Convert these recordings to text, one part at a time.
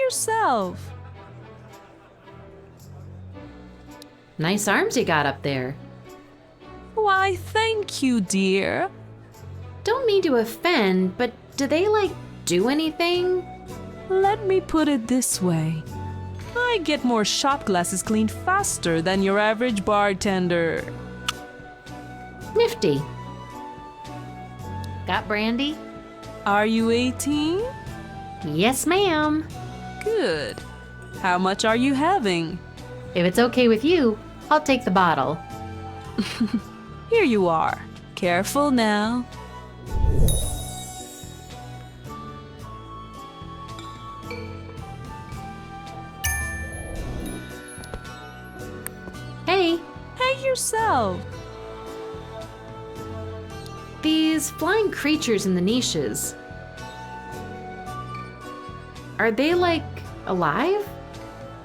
yourself. Nice arms you got up there. Why, thank you, dear. Don't mean to offend, but do they, do anything? Let me put it this way. I get more shot glasses cleaned faster than your average bartender. Nifty. Got brandy? Are you 18? Yes, ma'am. Good. How much are you having? If it's okay with you, I'll take the bottle. Here you are. Careful now. Hey, Hey yourself. these flying creatures in the niches. Are they, alive?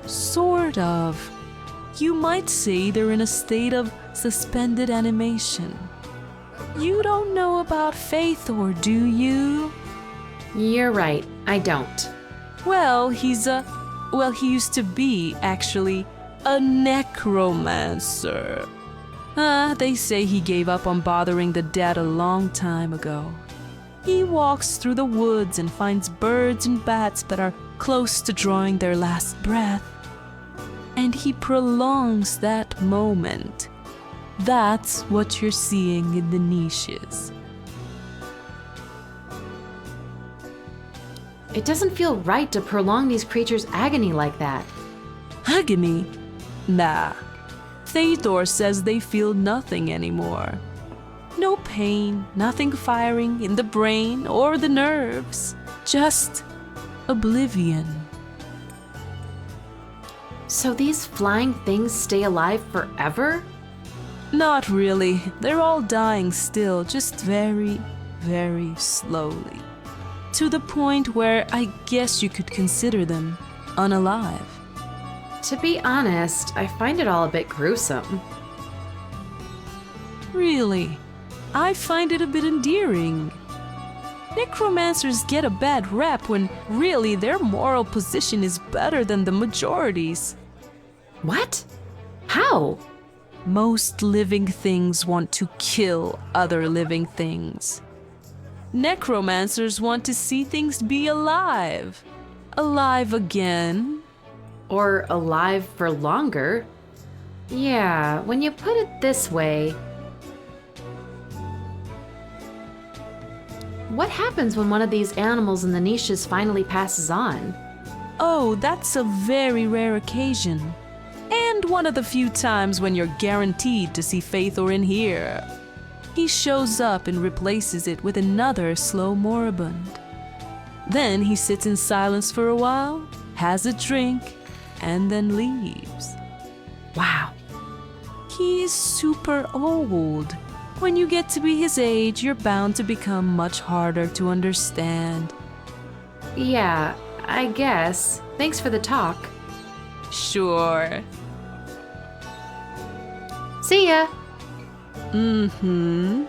Sort of. You might say they're in a state of suspended animation. You don't know about Faithor, do you? You're right, I don't. Well, he used to be, actually, a necromancer. They say he gave up on bothering the dead a long time ago. He walks through the woods and finds birds and bats that are close to drawing their last breath. And he prolongs that moment. That's what you're seeing in the niches. It doesn't feel right to prolong these creatures' agony like that. Agony? Nah. Theodor says they feel nothing anymore. No pain, nothing firing in the brain or the nerves. Just oblivion. So these flying things stay alive forever? Not really. They're all dying still, just very, very slowly. To the point where I guess you could consider them unalive. To be honest, I find it all a bit gruesome. Really, I find it a bit endearing. Necromancers get a bad rap when really their moral position is better than the majority's. What? How? Most living things want to kill other living things. Necromancers want to see things be alive. Alive again. Or alive for longer? Yeah, when you put it this way. What happens when one of these animals in the niches finally passes on? Oh, that's a very rare occasion. And one of the few times when you're guaranteed to see Faithor in here. He shows up and replaces it with another slow moribund. Then he sits in silence for a while, has a drink, and then leaves. Wow. He is super old. When you get to be his age, you're bound to become much harder to understand. Yeah, I guess. Thanks for the talk. Sure. See ya! Mm-hmm.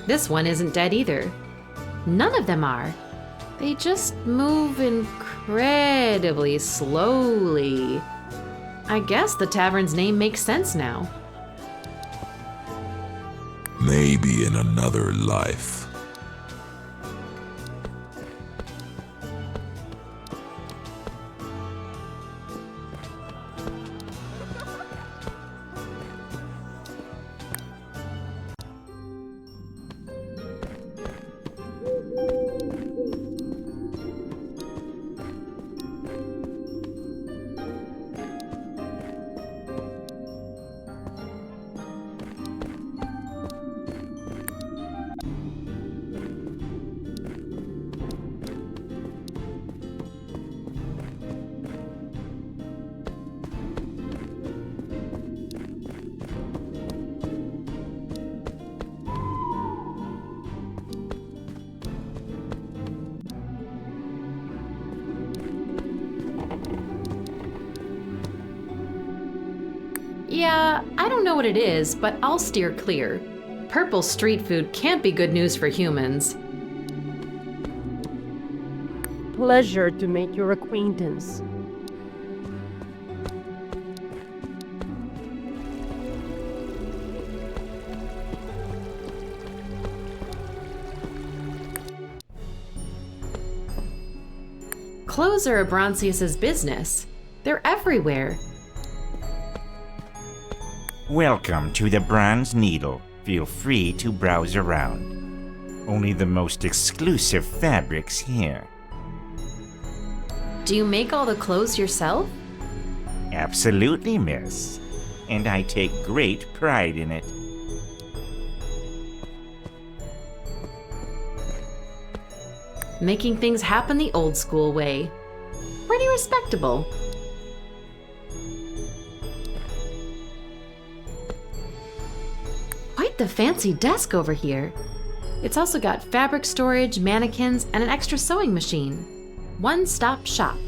This one isn't dead either. None of them are. They just move incredibly slowly. I guess the tavern's name makes sense now. Maybe in another life. Yeah, I don't know what it is, but I'll steer clear. purple street food can't be good news for humans. Pleasure to make your acquaintance. Clothes are Abronsius's business. They're everywhere. Welcome to the Bronze Needle. Feel free to browse around. Only the most exclusive fabrics here. Do you make all the clothes yourself? Absolutely, miss. And I take great pride in it. Making things happen the old school way. Pretty respectable. Quite the fancy desk over here. It's also got fabric storage, mannequins, and an extra sewing machine. One-stop shop.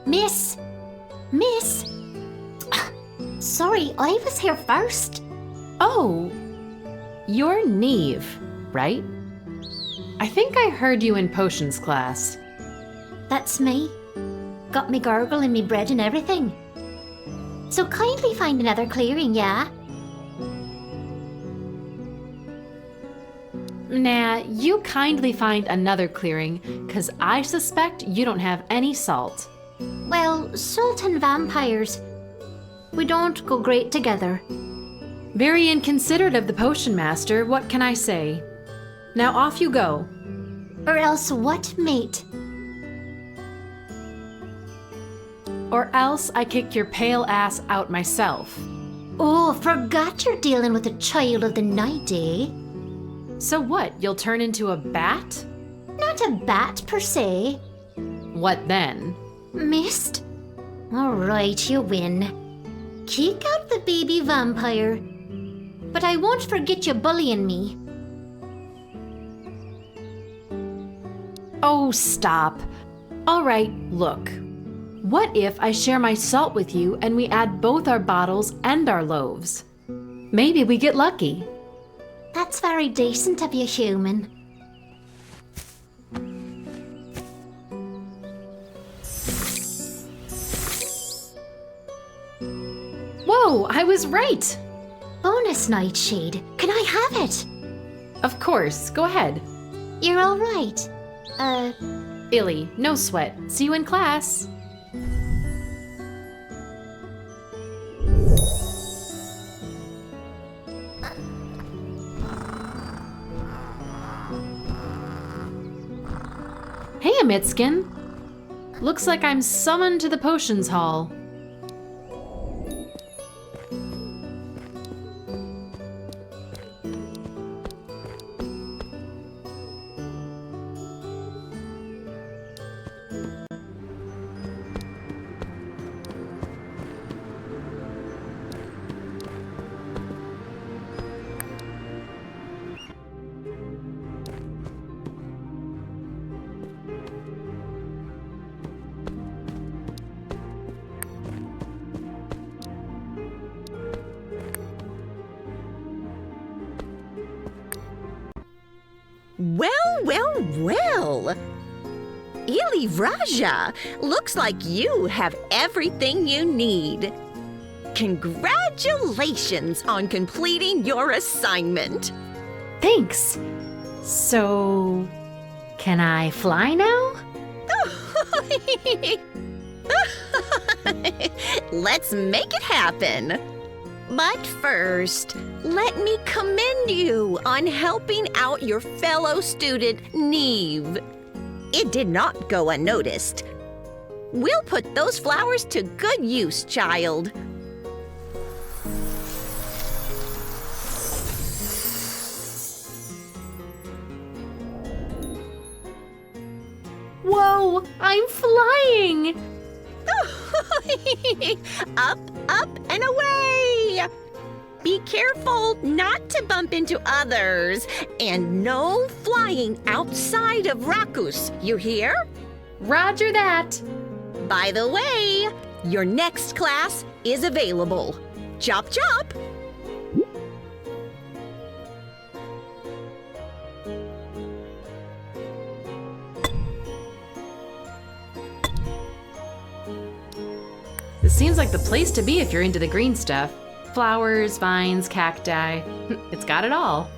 Miss! Sorry, I was here first. Oh, you're Neve, right? I think I heard you in potions class. That's me. Got me gargle and me bread and everything. So kindly find another clearing, yeah? Nah, you kindly find another clearing, 'cause I suspect you don't have any salt. Well, salt and vampires, we don't go great together. Very inconsiderate of the potion master, what can I say? Now off you go. Or else what, mate? Or else I kick your pale ass out myself. Oh, forgot you're dealing with a child of the night, eh? So what, you'll turn into a bat? Not a bat per se. What then? Missed? Alright, you win. Kick out the baby vampire. But I won't forget you bullying me. Oh, stop. All right, look. What if I share my salt with you and we add both our bottles and our loaves? Maybe we get lucky. That's very decent of you, human. Whoa, I was right. Bonus nightshade. Can I have it? Of course, go ahead. You're all right. Illy, no sweat. See you in class. Hey, Amitskin. Looks like I'm summoned to the potions hall. Well. Illy Raja, looks like you have everything you need. Congratulations on completing your assignment. Thanks. So, can I fly now? Let's make it happen. But first, let me commend you on helping out your fellow student, Neve. It did not go unnoticed. We'll put those flowers to good use, child. Whoa, I'm flying! Up, up, and away! Be careful not to bump into others, and no flying outside of Rakus, you hear? Roger that. By the way, your next class is available. Chop chop! This seems like the place to be if you're into the green stuff. Flowers, vines, cacti. It's got it all.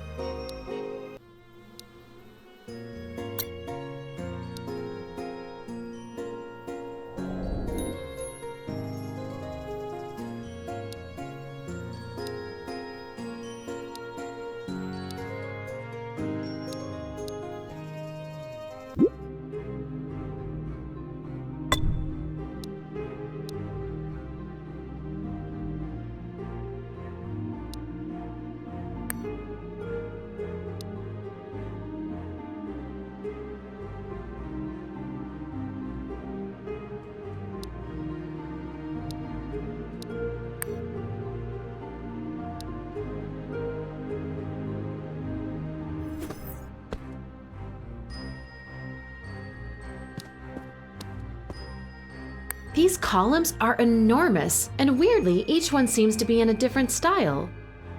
These columns are enormous, and weirdly, each one seems to be in a different style.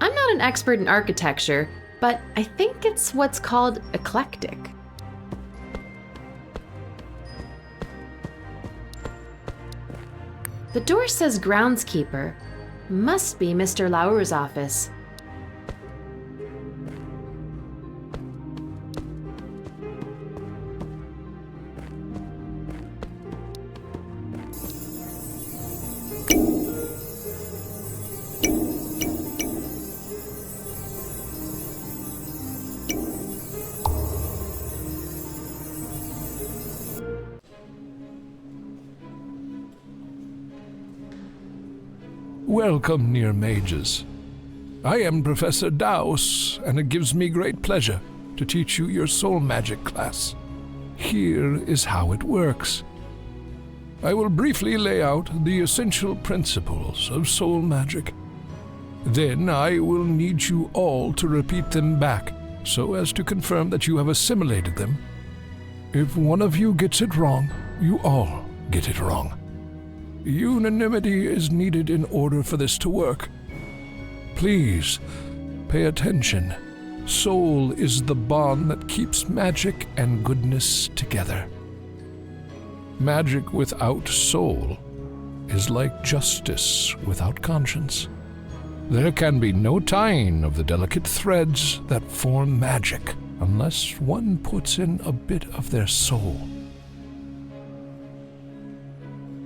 I'm not an expert in architecture, but I think it's what's called eclectic. The door says groundskeeper. Must be Mr. Lauer's office. Welcome, Near-Mages. I am Professor Daus, and it gives me great pleasure to teach you your soul magic class. Here is how it works. I will briefly lay out the essential principles of soul magic. Then I will need you all to repeat them back, so as to confirm that you have assimilated them. If one of you gets it wrong, you all get it wrong. Unanimity is needed in order for this to work. Please, pay attention. Soul is the bond that keeps magic and goodness together. Magic without soul is like justice without conscience. There can be no tying of the delicate threads that form magic unless one puts in a bit of their soul.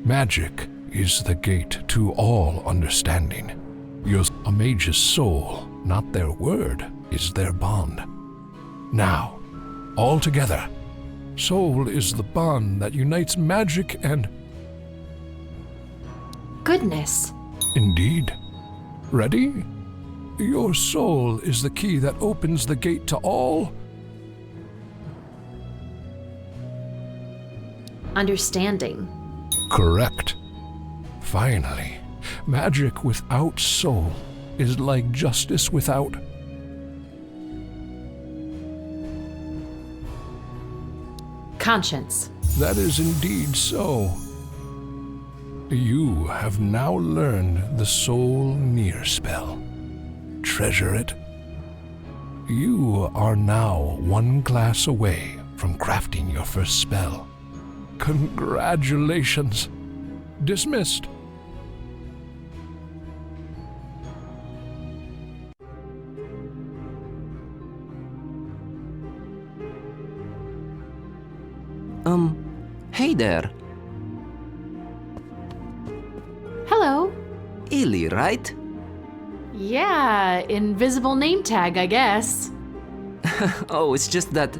Magic is the gate to all understanding. A mage's soul, not their word, is their bond. Now, all together, soul is the bond that unites magic and... Goodness. Indeed. Ready? Your soul is the key that opens the gate to all... Understanding. Correct. Finally, magic without soul is like justice without... Conscience. That is indeed so. You have now learned the Soul Near spell. Treasure it. You are now one class away from crafting your first spell. Congratulations. Dismissed. Hey there. Illy, right? Yeah, invisible name tag, I guess. Oh, it's just that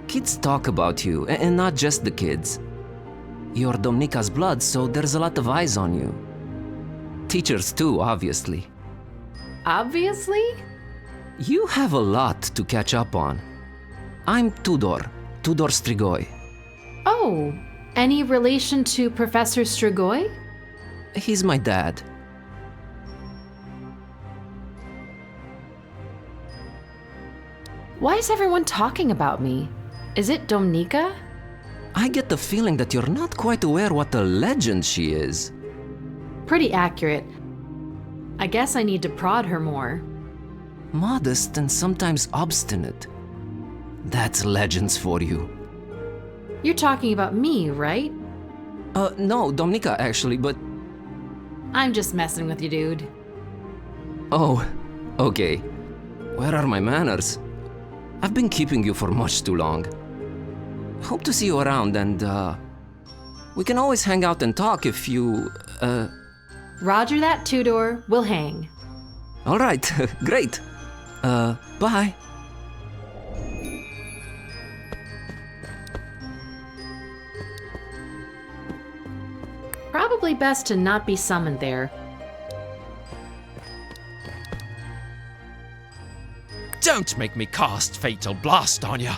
kids talk about you, and not just the kids. You're Domnika's blood, so there's a lot of eyes on you. Teachers too, obviously. Obviously? You have a lot to catch up on. I'm Tudor Strigoi. Oh, any relation to Professor Strigoi? He's my dad. Why is everyone talking about me? Is it Domnika? I get the feeling that you're not quite aware what a legend she is. Pretty accurate. I guess I need to prod her more. Modest and sometimes obstinate. That's legends for you. You're talking about me, right? No, Domnika actually, but... I'm just messing with you, dude. Oh, okay. Where are my manners? I've been keeping you for much too long. Hope to see you around and, we can always hang out and talk if you, Roger that, Tudor. We'll hang. All right, great. Bye. Probably best to not be summoned there. Don't make me cast Fatal Blast on ya!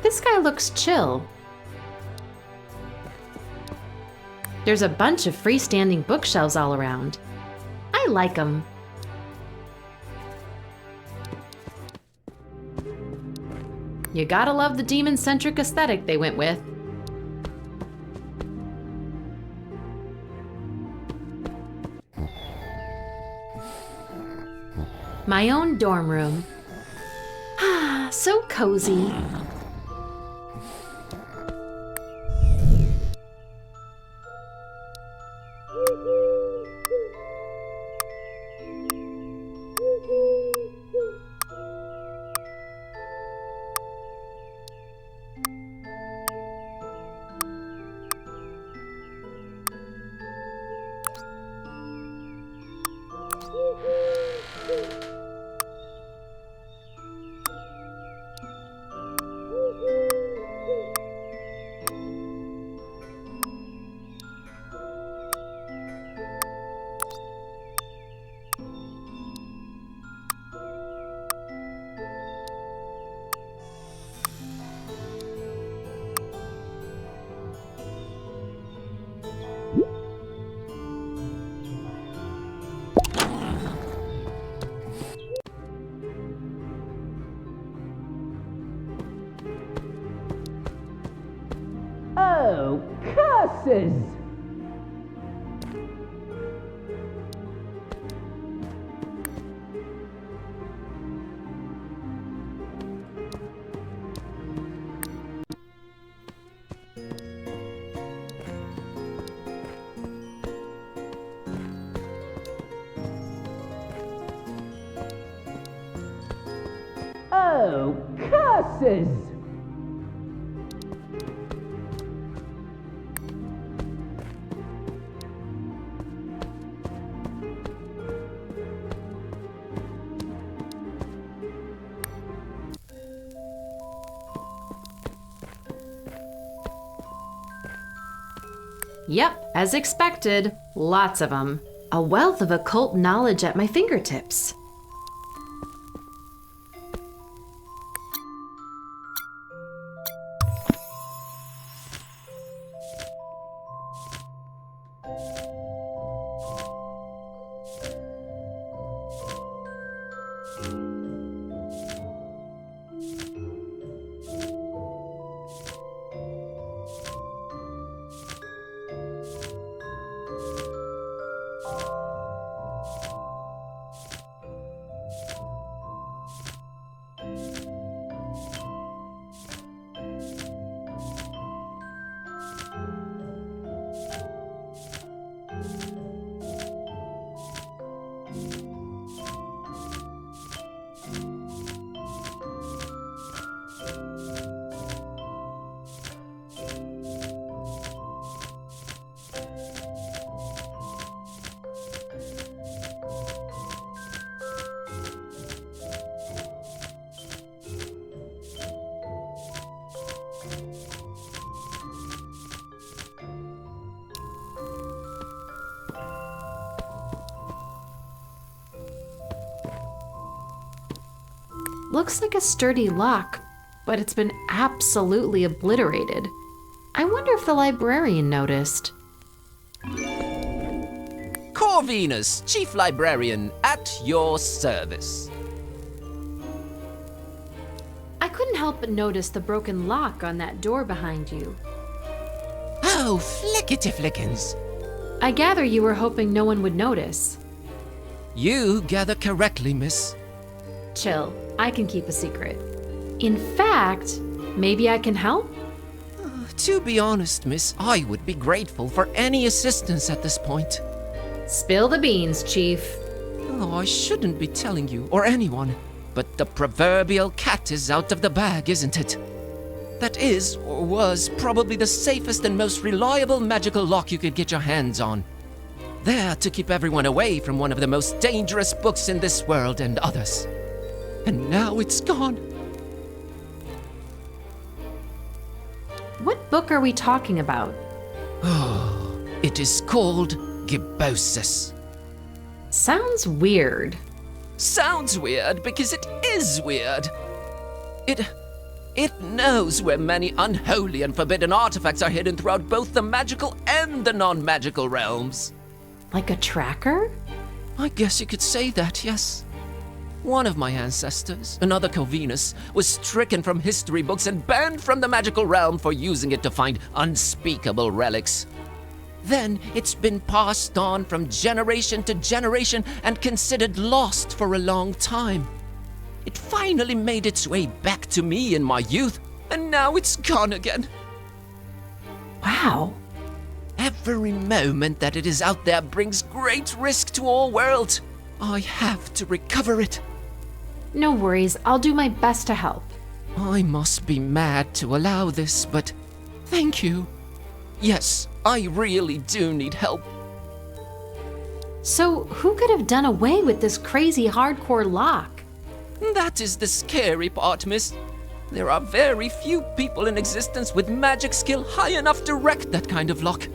This guy looks chill. There's a bunch of freestanding bookshelves all around. I like them. You gotta love the demon-centric aesthetic they went with. My own dorm room. Ah, so cozy. Oh, curses! Oh, curses! Yep, as expected, lots of them. A wealth of occult knowledge at my fingertips. looks like a sturdy lock, but it's been absolutely obliterated. I wonder if the librarian noticed. Corvinus, Chief Librarian, at your service. I couldn't help but notice the broken lock on that door behind you. Oh, flickety-flickins. I gather you were hoping no one would notice. You gather correctly, miss. Chill, I can keep a secret. In fact, maybe I can help? To be honest, miss, I would be grateful for any assistance at this point. Spill the beans, Chief. Oh, I shouldn't be telling you, or anyone, but the proverbial cat is out of the bag, isn't it? That is, or was, probably the safest and most reliable magical lock you could get your hands on. There to keep everyone away from one of the most dangerous books in this world and others. And now it's gone. What book are we talking about? Oh, it is called Gibbosis. Sounds weird. Sounds weird because it is weird. It knows where many unholy and forbidden artifacts are hidden throughout both the magical and the non-magical realms. Like a tracker? I guess you could say that, yes. One of my ancestors, another Corvinus, was stricken from history books and banned from the magical realm for using it to find unspeakable relics. Then it's been passed on from generation to generation and considered lost for a long time. It finally made its way back to me in my youth, and now it's gone again. Wow. Every moment that it is out there brings great risk to all worlds. I have to recover it. No worries, I'll do my best to help. I must be mad to allow this, but thank you. Yes, I really do need help. So, who could have done away with this crazy hardcore lock? That is the scary part, miss. There are very few people in existence with magic skill high enough to wreck that kind of lock.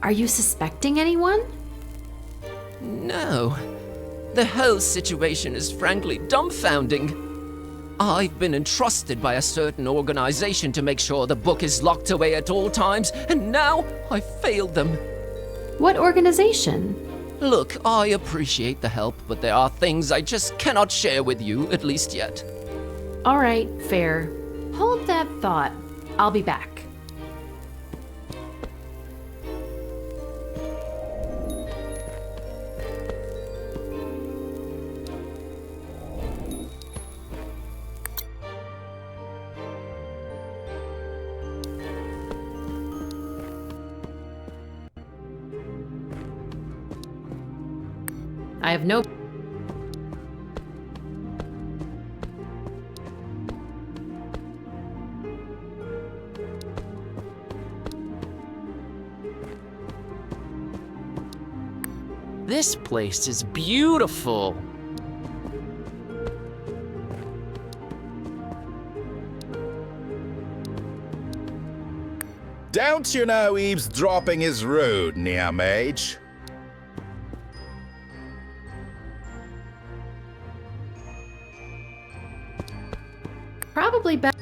Are you suspecting anyone? No. The whole situation is frankly dumbfounding. I've been entrusted by a certain organization to make sure the book is locked away at all times, and now I failed them. What organization? Look, I appreciate the help, but there are things I just cannot share with you, at least yet. All right, fair. Hold that thought. I'll be back. I have no... This place is beautiful. Don't you know eavesdropping is rude, Near-Mage? Probably better.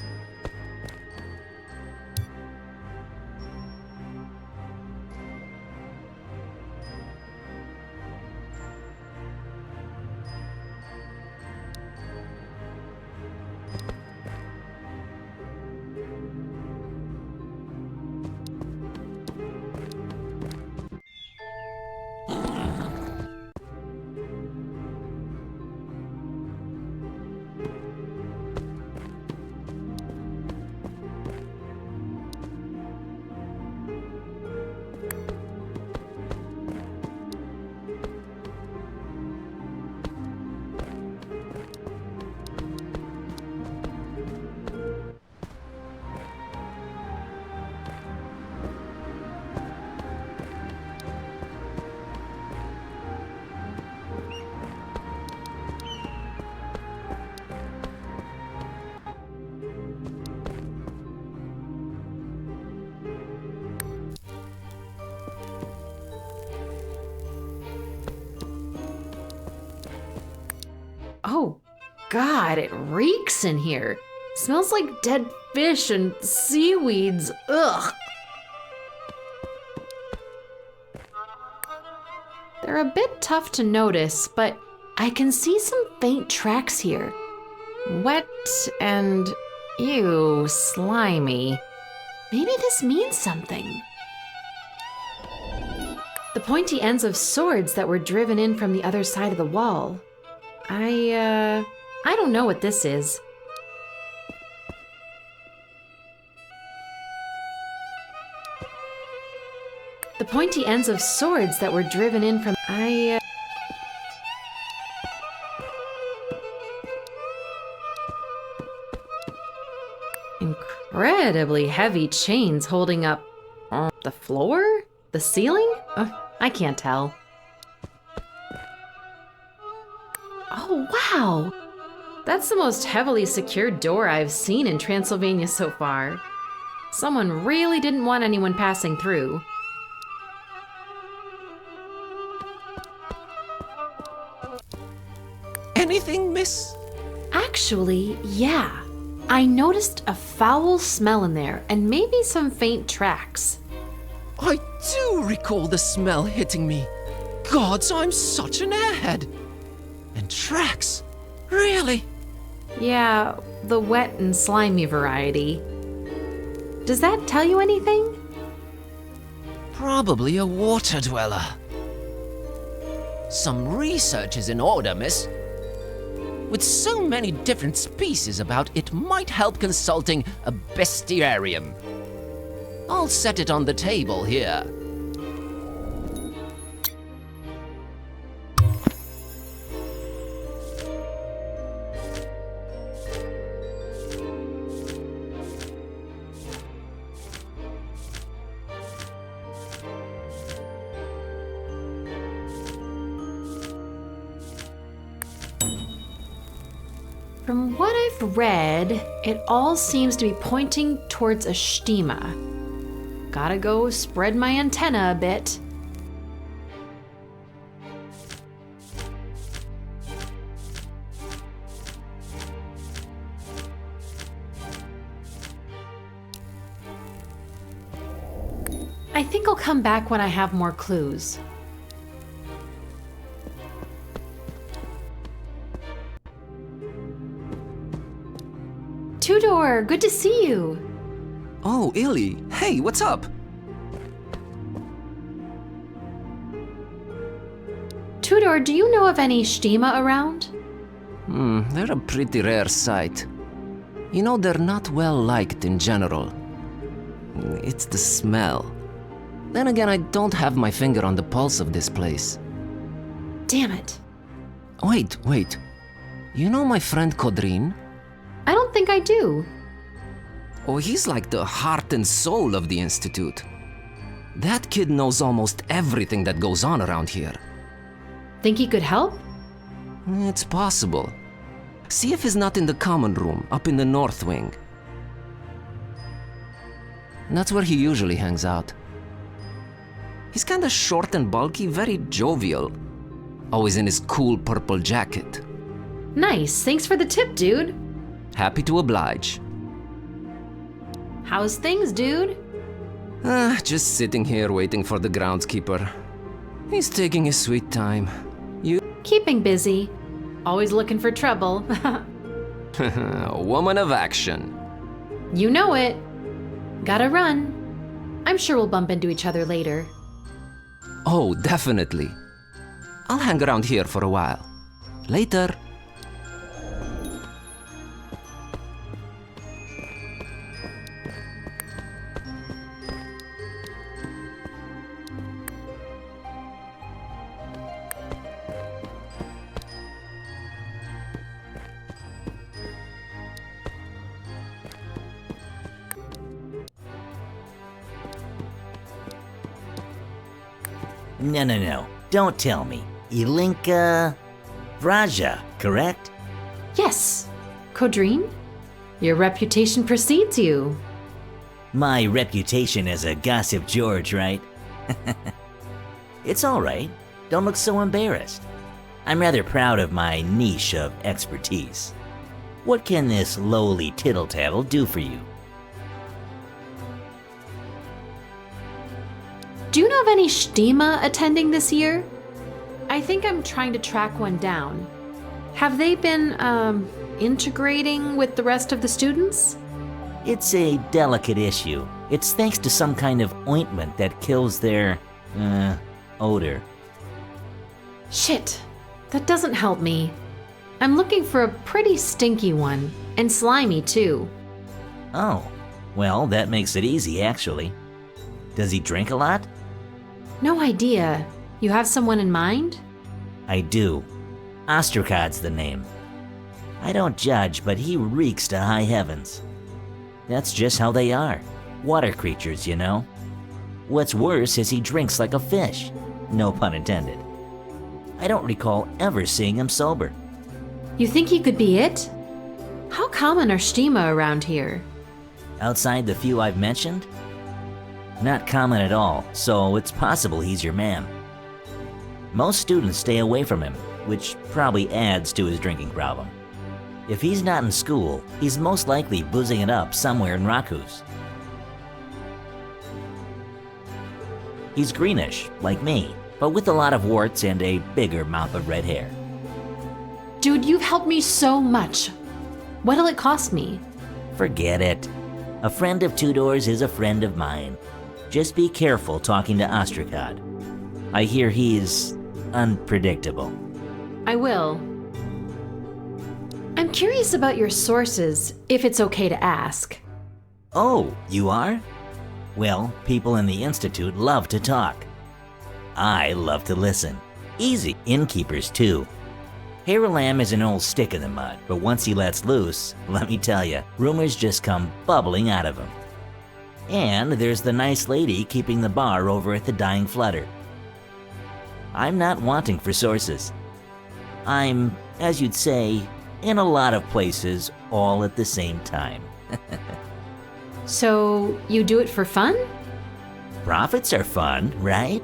Oh, God, it reeks in here. Smells like dead fish and seaweeds. Ugh. They're a bit tough to notice, but I can see some faint tracks here. Wet and, ew, slimy. Maybe this means something. The pointy ends of swords that were driven in from the other side of the wall. I don't know what this is. The pointy ends of swords that were driven in from... Incredibly heavy chains holding up... the floor? The ceiling? I can't tell. Oh, wow! That's the most heavily secured door I've seen in Transylvania so far. Someone really didn't want anyone passing through. Anything, miss? Actually, yeah. I noticed a foul smell in there and maybe some faint tracks. I do recall the smell hitting me. Gods, I'm such an airhead. And tracks? Really? Yeah, the wet and slimy variety. Does that tell you anything? Probably a water dweller. Some research is in order, miss. With so many different species about, it might help consulting a bestiarium. I'll set it on the table here. From what I've read, it all seems to be pointing towards a stima. Gotta go spread my antenna a bit. I think I'll come back when I have more clues. Tudor, good to see you. Oh, Illy. Hey, what's up? Tudor, do you know of any stima around? They're a pretty rare sight. You know, they're not well liked in general. It's the smell. Then again, I don't have my finger on the pulse of this place. Damn it. Wait. You know my friend Podrían? I don't think I do. Oh, he's like the heart and soul of the Institute. That kid knows almost everything that goes on around here. Think he could help? It's possible. See if he's not in the common room, up in the north wing. That's where he usually hangs out. He's kinda short and bulky, very jovial. Always in his cool purple jacket. Nice, thanks for the tip, dude. Happy to oblige. How's things, dude? Just sitting here waiting for the groundskeeper. He's taking his sweet time. You? Keeping busy. Always looking for trouble. A woman of action. You know it. Gotta run. I'm sure we'll bump into each other later. Oh, definitely. I'll hang around here for a while. Later. No. Don't tell me. Ilinka Vraja, correct? Yes. Podrían? Your reputation precedes you. My reputation as a gossip George, right? It's all right. Don't look so embarrassed. I'm rather proud of my niche of expertise. What can this lowly tittle-tattle do for you? Do you know of any Stima attending this year? I think I'm trying to track one down. Have they been, integrating with the rest of the students? It's a delicate issue. It's thanks to some kind of ointment that kills their, odor. Shit, that doesn't help me. I'm looking for a pretty stinky one, and slimy too. Oh, well, that makes it easy, actually. Does he drink a lot? No idea. You have someone in mind? I do. Ostracod's the name. I don't judge, but he reeks to high heavens. That's just how they are. Water creatures, you know. What's worse is he drinks like a fish. No pun intended. I don't recall ever seeing him sober. You think he could be it? How common are Stima around here? Outside the few I've mentioned? Not common at all, so it's possible he's your man. Most students stay away from him, which probably adds to his drinking problem. If he's not in school, he's most likely boozing it up somewhere in Rakus. He's greenish, like me, but with a lot of warts and a bigger mop of red hair. Dude, you've helped me so much. What'll it cost me? Forget it. A friend of Tudor's is a friend of mine. Just be careful talking to Ostracod. I hear he's unpredictable. I will. I'm curious about your sources, if it's okay to ask. Oh, you are? Well, people in the Institute love to talk. I love to listen. Easy. Innkeepers, too. Haralam is an old stick in the mud, but once he lets loose, let me tell you, rumors just come bubbling out of him. And there's the nice lady keeping the bar over at the Dying Flutter. I'm not wanting for sources. I'm, as you'd say, in a lot of places all at the same time. So, you do it for fun? Profits are fun, right?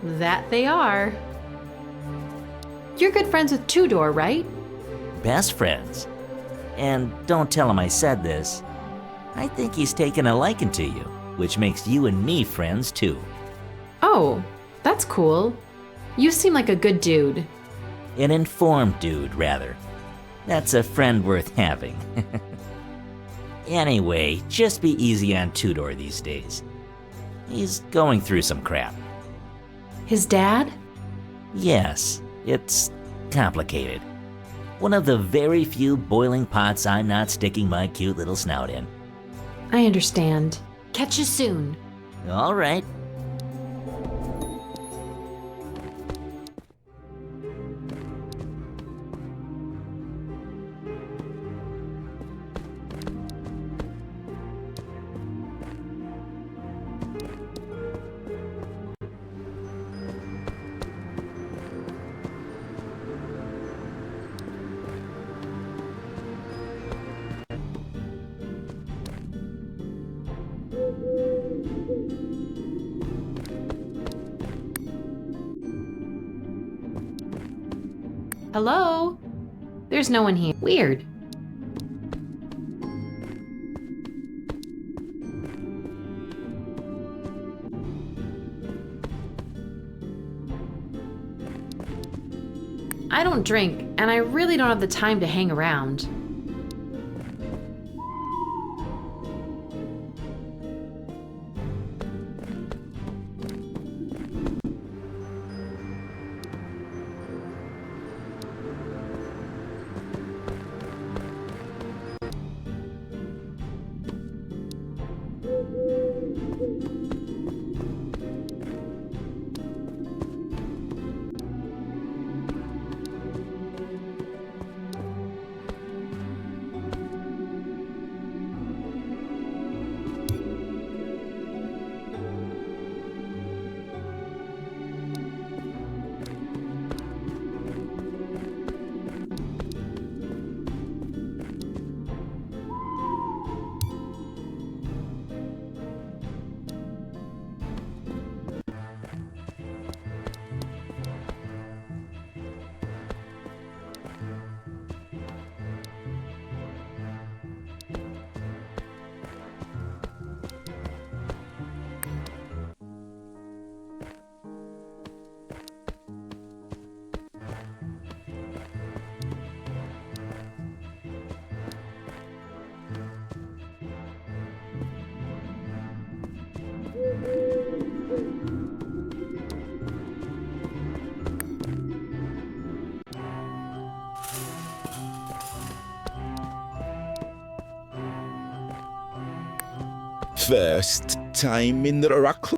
That they are. You're good friends with Tudor, right? Best friends. And don't tell him I said this. I think he's taken a liking to you, which makes you and me friends too. Oh, that's cool. You seem like a good dude. An informed dude, rather. That's a friend worth having. Anyway, just be easy on Tudor these days. He's going through some crap. His dad? Yes, it's complicated. One of the very few boiling pots I'm not sticking my cute little snout in. I understand. Catch you soon. All right. Hello? There's no one here. Weird. I don't drink, and I really don't have the time to hang around. First time in the rock.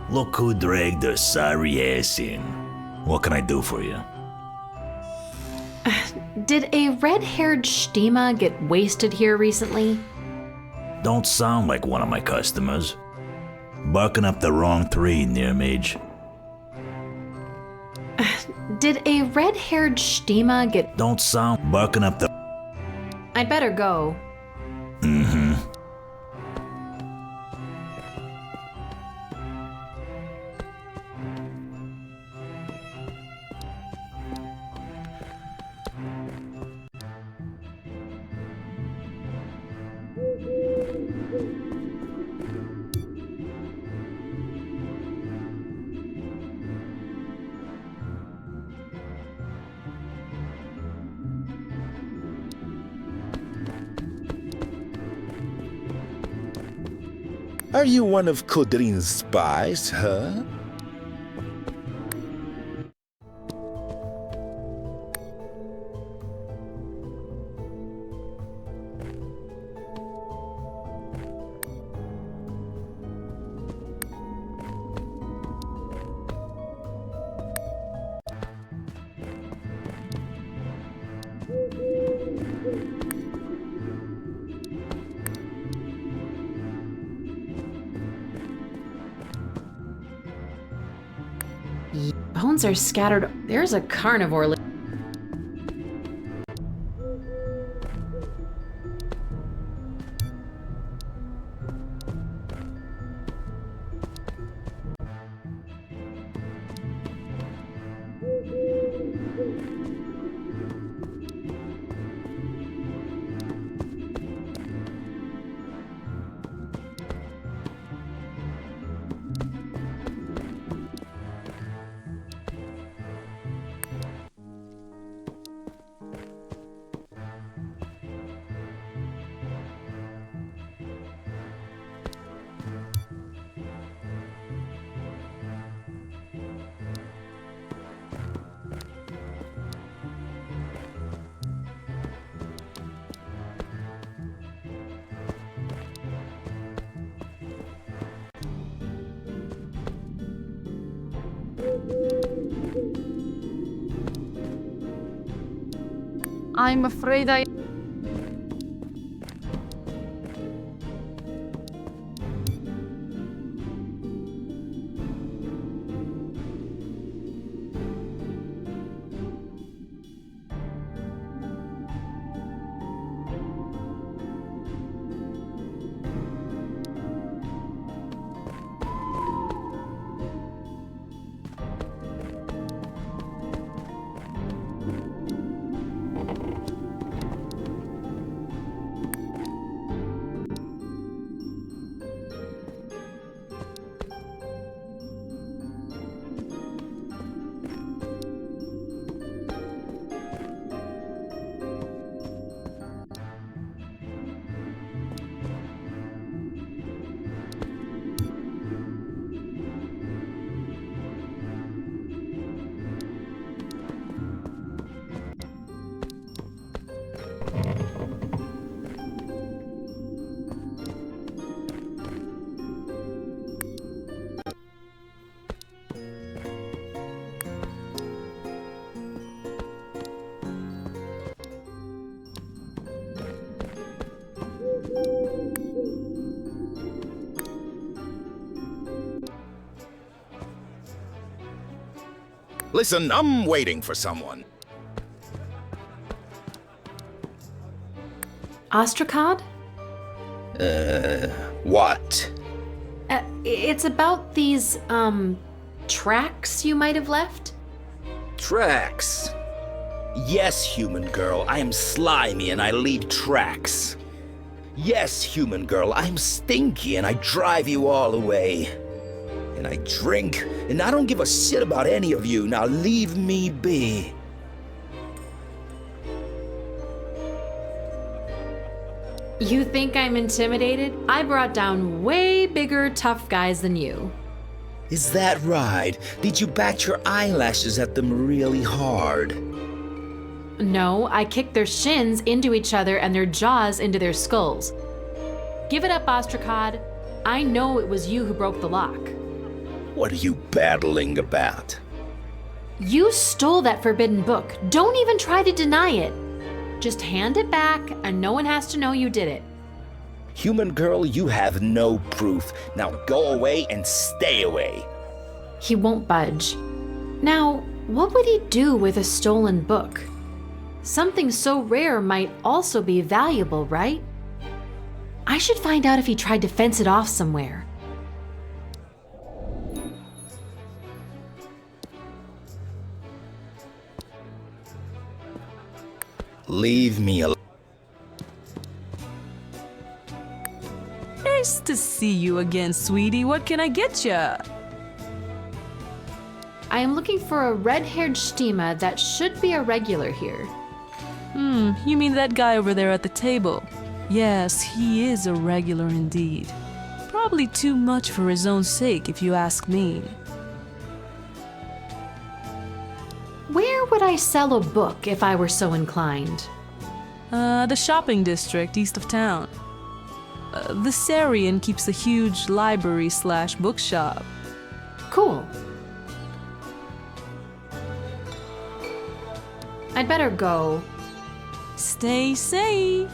Look who dragged their sorry ass in. What can I do for you? Did a red-haired Stima get wasted here recently? Don't sound like one of my customers. Barking up the wrong tree, Near-Mage. Did a red-haired Stima get... Don't sound barking up the... I'd better go. Mm-hmm. Are you one of Kodrin's spies, huh? Bones are scattered. There's a carnivore. I'm afraid I... Listen, I'm waiting for someone. Ostracod? What? It's about these, tracks you might have left? Tracks? Yes, human girl, I am slimy and I leave tracks. Yes, human girl, I am stinky and I drive you all away. And I drink, and I don't give a shit about any of you. Now leave me be. You think I'm intimidated? I brought down way bigger, tough guys than you. Is that right? Did you bat your eyelashes at them really hard? No, I kicked their shins into each other and their jaws into their skulls. Give it up, Ostracod. I know it was you who broke the lock. What are you battling about? You stole that forbidden book. Don't even try to deny it. Just hand it back, and no one has to know you did it. Human girl, you have no proof. Now go away and stay away. He won't budge. Now, what would he do with a stolen book? Something so rare might also be valuable, right? I should find out if he tried to fence it off somewhere. Leave me alone. Nice to see you again, sweetie. What can I get ya? I am looking for a red-haired Stima that should be a regular here. You mean that guy over there at the table? Yes, he is a regular indeed. Probably too much for his own sake, if you ask me. Where would I sell a book if I were so inclined? The shopping district east of town. The Sarian keeps a huge library/bookshop. Cool. I'd better go. Stay safe.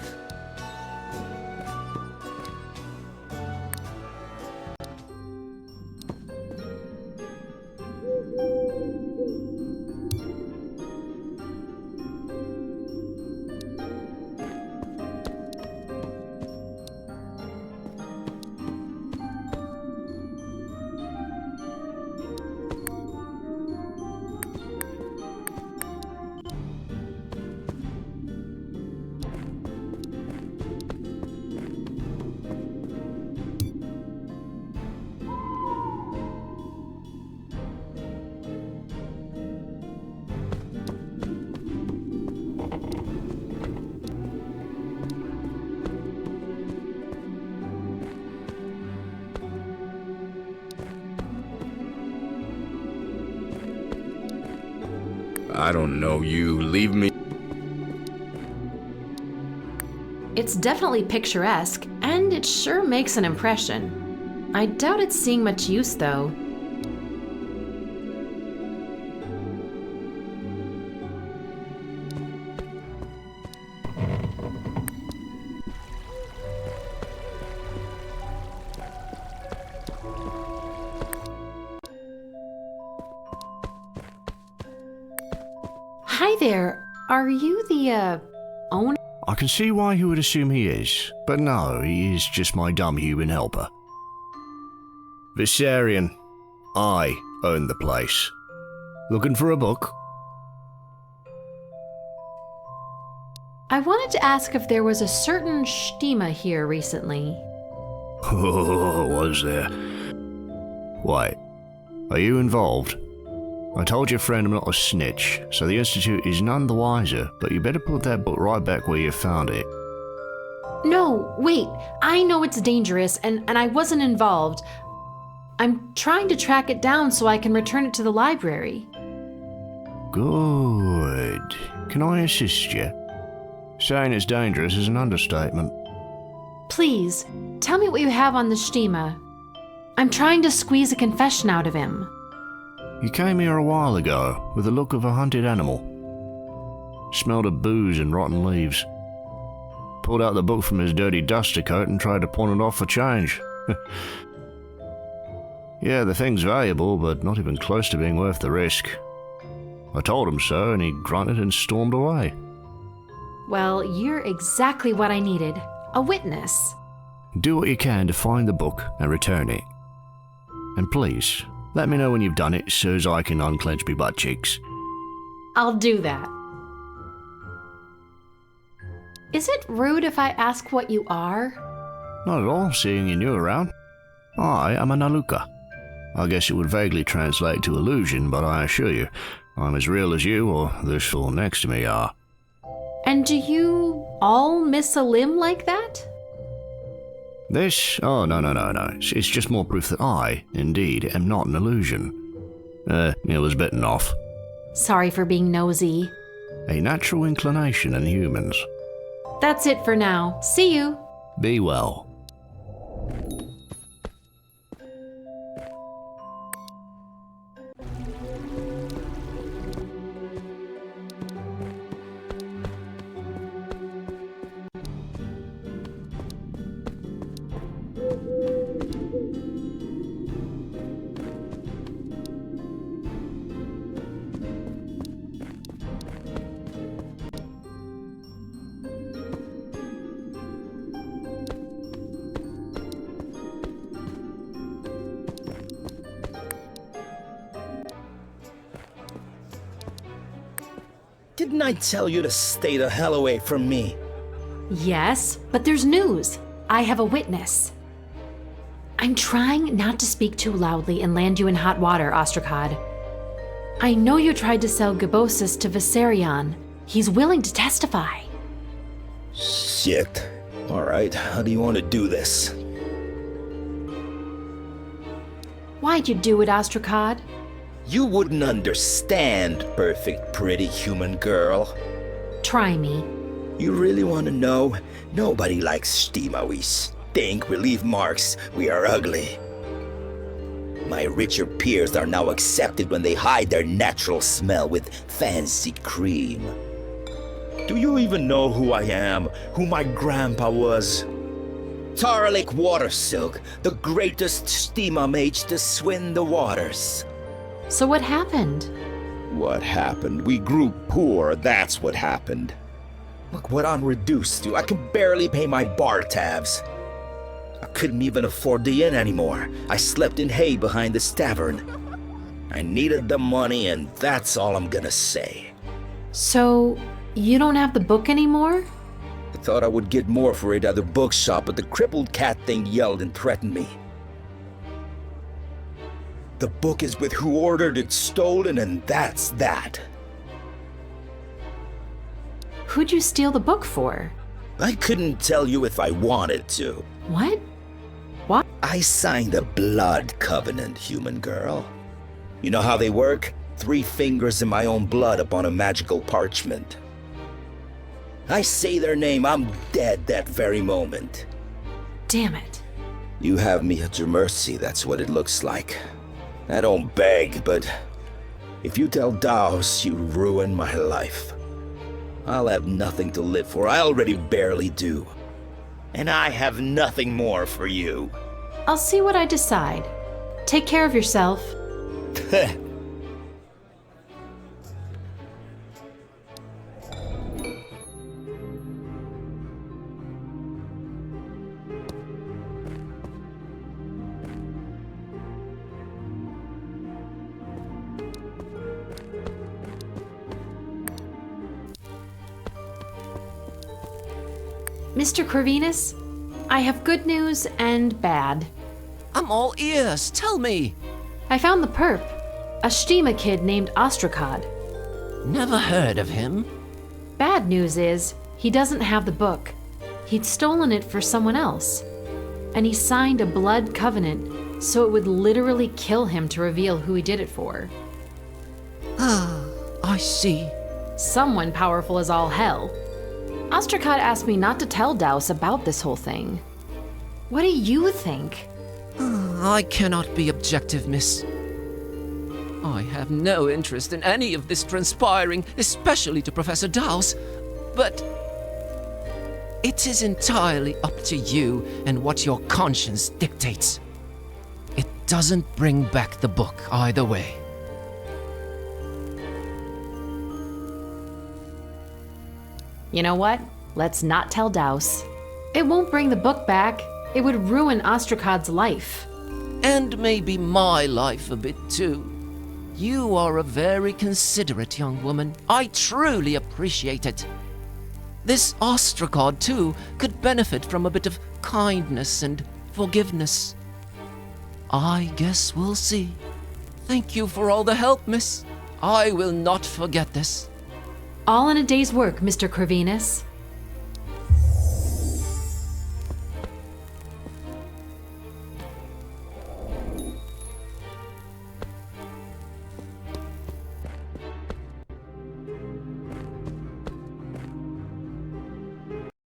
I don't know you. Leave me. It's definitely picturesque, and it sure makes an impression. I doubt it's seeing much use, though. Hi there. Are you the, owner? I can see why you would assume he is, but no, he is just my dumb human helper. Viserion, I own the place. Looking for a book? I wanted to ask if there was a certain Stima here recently. Oh, was there? Wait, are you involved? I told your friend I'm not a snitch, so the Institute is none the wiser, but you better put that book right back where you found it. No, wait, I know it's dangerous, and I wasn't involved. I'm trying to track it down so I can return it to the library. Good. Can I assist you? Saying it's dangerous is an understatement. Please, tell me what you have on the Stima. I'm trying to squeeze a confession out of him. You came here a while ago with the look of a hunted animal. Smelled of booze and rotten leaves. Pulled out the book from his dirty duster coat and tried to pawn it off for change. Yeah, the thing's valuable, but not even close to being worth the risk. I told him so, and he grunted and stormed away. Well, you're exactly what I needed. A witness. Do what you can to find the book and return it. And please, let me know when you've done it so as I can unclench me butt cheeks. I'll do that. Is it rude if I ask what you are? Not at all, seeing you new around. I am a Naluka. I guess it would vaguely translate to illusion, but I assure you, I'm as real as you or this fool next to me are. And do you all miss a limb like that? This? Oh, no. It's just more proof that I, indeed, am not an illusion. It was bitten off. Sorry for being nosy. A natural inclination in humans. That's it for now. See you. Be well. Didn't I tell you to stay the hell away from me? Yes, but there's news. I have a witness. I'm trying not to speak too loudly and land you in hot water, Ostracod. I know you tried to sell Gibosis to Viserion. He's willing to testify. Shit. Alright, how do you want to do this? Why'd you do it, Ostracod? You wouldn't understand, perfect pretty human girl. Try me. You really want to know? Nobody likes Stima. We stink, we leave marks, we are ugly. My richer peers are now accepted when they hide their natural smell with fancy cream. Do you even know who I am? Who my grandpa was? Tarlik Watersilk, the greatest Stima mage to swim the waters. So what happened? What happened? We grew poor, that's what happened. Look what I'm reduced to. I can barely pay my bar tabs. I couldn't even afford the inn anymore. I slept in hay behind this tavern. I needed the money, and that's all I'm gonna say. So, you don't have the book anymore? I thought I would get more for it at the bookshop, but the crippled cat thing yelled and threatened me. The book is with who ordered it stolen, and that's that. Who'd you steal the book for? I couldn't tell you if I wanted to. What? What? I signed a blood covenant, human girl. You know how they work? 3 fingers in my own blood upon a magical parchment. I say their name, I'm dead that very moment. Damn it. You have me at your mercy, that's what it looks like. I don't beg, but if you tell Daos, you ruin my life. I'll have nothing to live for, I already barely do. And I have nothing more for you. I'll see what I decide. Take care of yourself. Mr. Corvinus, I have good news and bad. I'm all ears. Tell me. I found the perp, a Stima kid named Ostracod. Never heard of him. Bad news is, he doesn't have the book. He'd stolen it for someone else. And he signed a blood covenant, so it would literally kill him to reveal who he did it for. Ah, I see. Someone powerful as all hell. Ostracod asked me not to tell Daos about this whole thing. What do you think? I cannot be objective, miss. I have no interest in any of this transpiring, especially to Professor Daos, but it is entirely up to you and what your conscience dictates. It doesn't bring back the book either way. You know what? Let's not tell Daos. It won't bring the book back. It would ruin Ostracod's life. And maybe my life a bit too. You are a very considerate young woman. I truly appreciate it. This Ostracod, too, could benefit from a bit of kindness and forgiveness. I guess we'll see. Thank you for all the help, miss. I will not forget this. All in a day's work, Mr. Corvinus.